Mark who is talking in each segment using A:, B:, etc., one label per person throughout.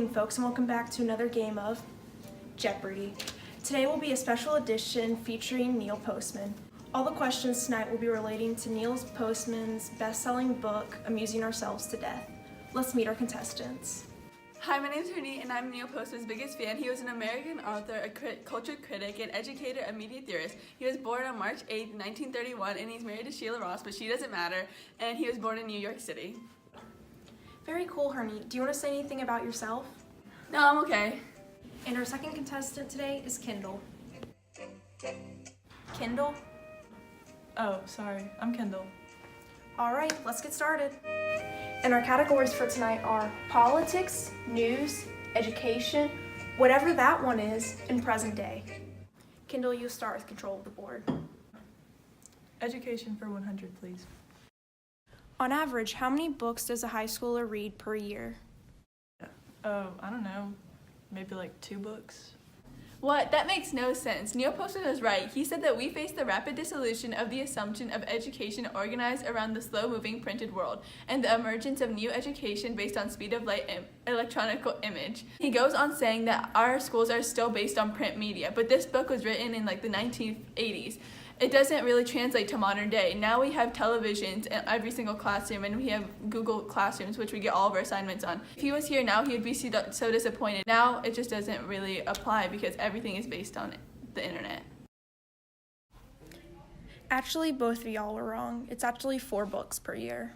A: evening, folks, and welcome back to another game of Jeopardy! Today will be a special edition featuring Neil Postman. All the questions tonight will be relating to Neil Postman's best-selling book, Amusing Ourselves to Death. Let's meet our contestants.
B: Hi, my name is Rooney, and I'm Neil Postman's biggest fan. He was an American author, a culture critic, an educator, a media theorist. He was born on March 8, 1931, and he's married to Sheila Ross, but she doesn't matter, and he was born in New York City.
A: Very cool, Hernie. Do you want to say anything about yourself?
B: No, I'm okay.
A: And our second contestant today is Kendall. Kendall?
C: Oh, sorry. I'm Kendall.
A: All right, let's get started. And our categories for tonight are politics, news, education, whatever that one is in present day. Kendall, you start with control of the board.
C: Education for 100, please.
A: On average, how many books does a high schooler read per year?
C: I don't know. Maybe like 2 books.
B: What? That makes no sense. Neil Postman was right. He said that we face the rapid dissolution of the assumption of education organized around the slow-moving printed world and the emergence of new education based on speed of light and electronic image. He goes on saying that our schools are still based on print media, but this book was written in like the 1980s. It doesn't really translate to modern day. Now we have televisions in every single classroom, and we have Google Classrooms, which we get all of our assignments on. If he was here now, he would be so disappointed. Now it just doesn't really apply because everything is based on the internet.
A: Actually, both of y'all were wrong. It's actually 4 books per year.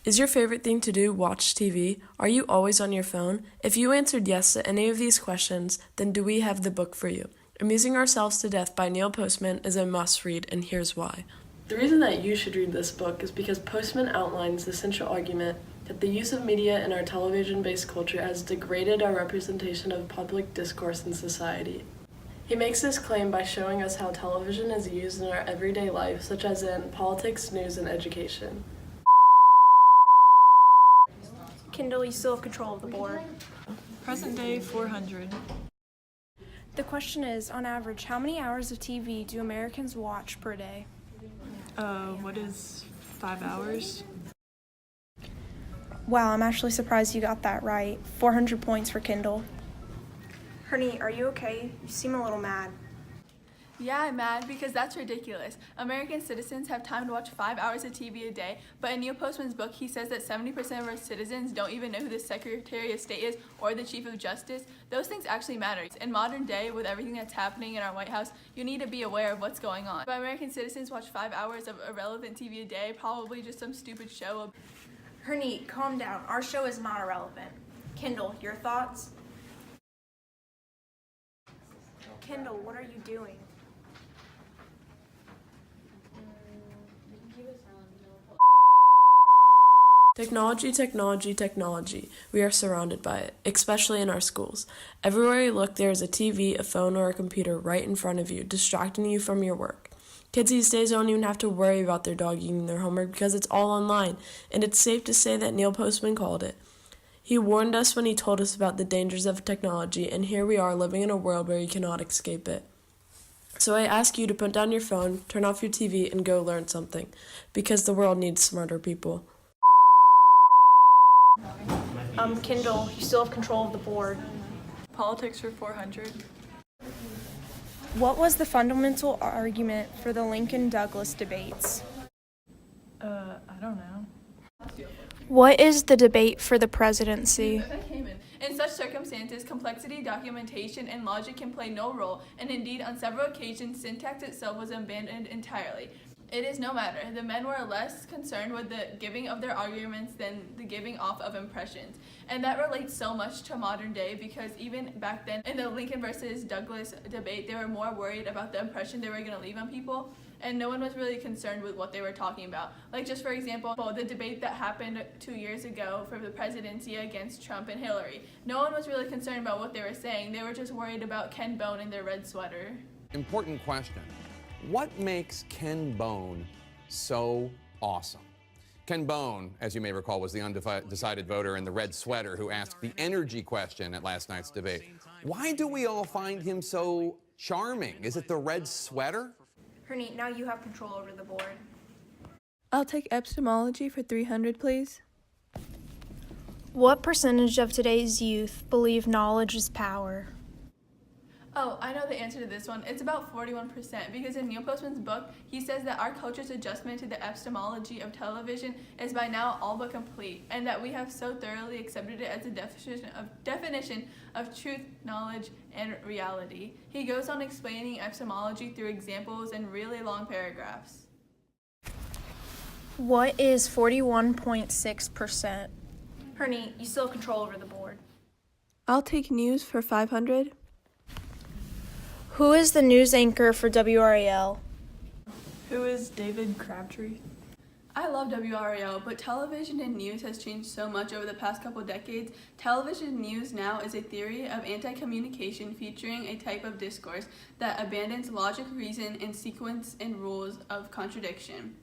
D: Is your favorite thing to do watch TV? Are you always on your phone? If you answered yes to any of these questions, then do we have the book for you? Amusing Ourselves to Death by Neil Postman is a must-read, and here's why. The reason that you should read this book is because Postman outlines the central argument that the use of media in our television-based culture has degraded our representation of public discourse in society. He makes this claim by showing us how television is used in our everyday life, such as in politics, news, and education.
A: Kendall, you still have control of the board.
C: Present day 400.
A: The question is, on average, how many hours of TV do Americans watch per day?
C: What is 5 hours?
A: Wow, I'm actually surprised you got that right. 400 points for Kendall. Hernie, are you okay? You seem a little mad.
B: Yeah, I'm mad because that's ridiculous. American citizens have time to watch 5 hours of TV a day, but in Neil Postman's book, he says that 70% of our citizens don't even know who the Secretary of State is or the Chief of Justice. Those things actually matter. In modern day, with everything that's happening in our White House, you need to be aware of what's going on. But American citizens watch 5 hours of irrelevant TV a day, probably just some stupid show.
A: Hernie, calm down. Our show is not irrelevant. Kendall, your thoughts? Kendall, what are you doing?
D: Technology, technology, technology. We are surrounded by it, especially in our schools. Everywhere you look, there is a TV, a phone, or a computer right in front of you, distracting you from your work. Kids these days don't even have to worry about their dog eating their homework because it's all online, and it's safe to say that Neil Postman called it. He warned us when he told us about the dangers of technology, and here we are living in a world where you cannot escape it. So I ask you to put down your phone, turn off your TV, and go learn something, because the world needs smarter people.
A: Kendall, you still have control of the board.
C: Politics for 400.
A: What was the fundamental argument for the Lincoln-Douglas debates?
C: I don't know.
A: What is the debate for the presidency?
B: In such circumstances, complexity, documentation, and logic can play no role, and indeed, on several occasions, syntax itself was abandoned entirely. It is no matter. The men were less concerned with the giving of their arguments than the giving off of impressions. And that relates so much to modern day because even back then in the Lincoln versus Douglas debate, they were more worried about the impression they were going to leave on people. And no one was really concerned with what they were talking about. Like just for example, the debate that happened 2 years ago for the presidency against Trump and Hillary. No one was really concerned about what they were saying. They were just worried about Ken Bone in their red sweater.
E: Important question. What makes Ken Bone so awesome? Ken Bone, as you may recall, was the undecided voter in the red sweater who asked the energy question at last night's debate. Why do we all find him so charming? Is it the red sweater?
A: Hernie, now you have control over the board.
B: I'll take epistemology for 300, please.
A: What percentage of today's youth believe knowledge is power?
B: Oh, I know the answer to this one. It's about 41%, because in Neil Postman's book, he says that our culture's adjustment to the epistemology of television is by now all but complete, and that we have so thoroughly accepted it as a definition of truth, knowledge, and reality. He goes on explaining epistemology through examples and really long paragraphs.
A: What is 41.6%? Hernie, you still have control over the board.
D: I'll take news for 500.
A: Who is the news anchor for WRAL?
C: Who is David Crabtree?
B: I love WRAL, but television and news has changed so much over the past couple decades. Television news now is a theory of anti-communication featuring a type of discourse that abandons logic, reason, and sequence and rules of contradiction.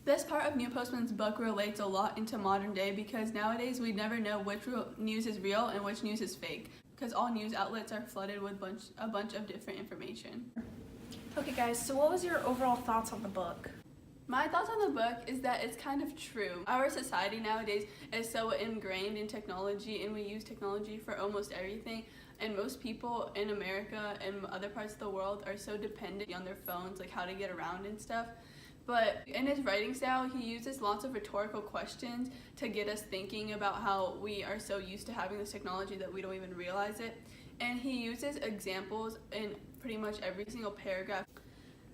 B: This part of Neil Postman's book relates a lot into modern day, because nowadays we never know which news is real and which news is fake, because all news outlets are flooded with a bunch of different information.
A: Okay guys, so what was your overall thoughts on the book?
B: My thoughts on the book is that it's kind of true. Our society nowadays is so ingrained in technology, and we use technology for almost everything. And most people in America and other parts of the world are so dependent on their phones, like how to get around and stuff. But in his writing style, he uses lots of rhetorical questions to get us thinking about how we are so used to having this technology that we don't even realize it. And he uses examples in pretty much every single paragraph.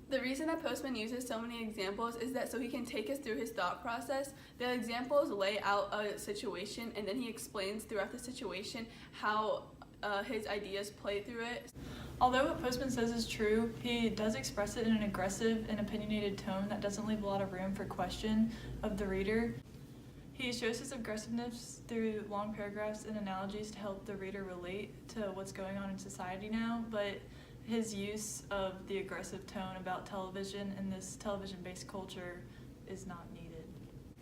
B: The reason that Postman uses so many examples is that so he can take us through his thought process. The examples lay out a situation, and then he explains throughout the situation how his ideas play through it.
C: Although what Postman says is true, he does express it in an aggressive and opinionated tone that doesn't leave a lot of room for question of the reader. He shows his aggressiveness through long paragraphs and analogies to help the reader relate to what's going on in society now, but his use of the aggressive tone about television and this television-based culture is not needed.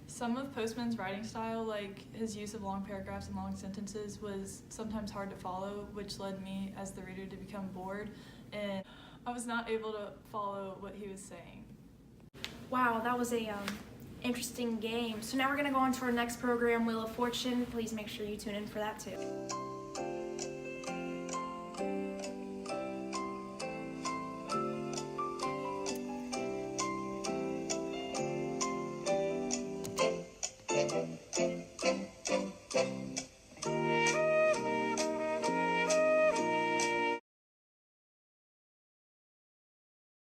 C: Some of Postman's writing style, like his use of long paragraphs and long sentences, was sometimes hard to follow, which led me as the reader to become bored, and I was not able to follow what he was saying.
A: Wow, that was a interesting game. So now we're going to go on to our next program, Wheel of Fortune. Please make sure you tune in for that too.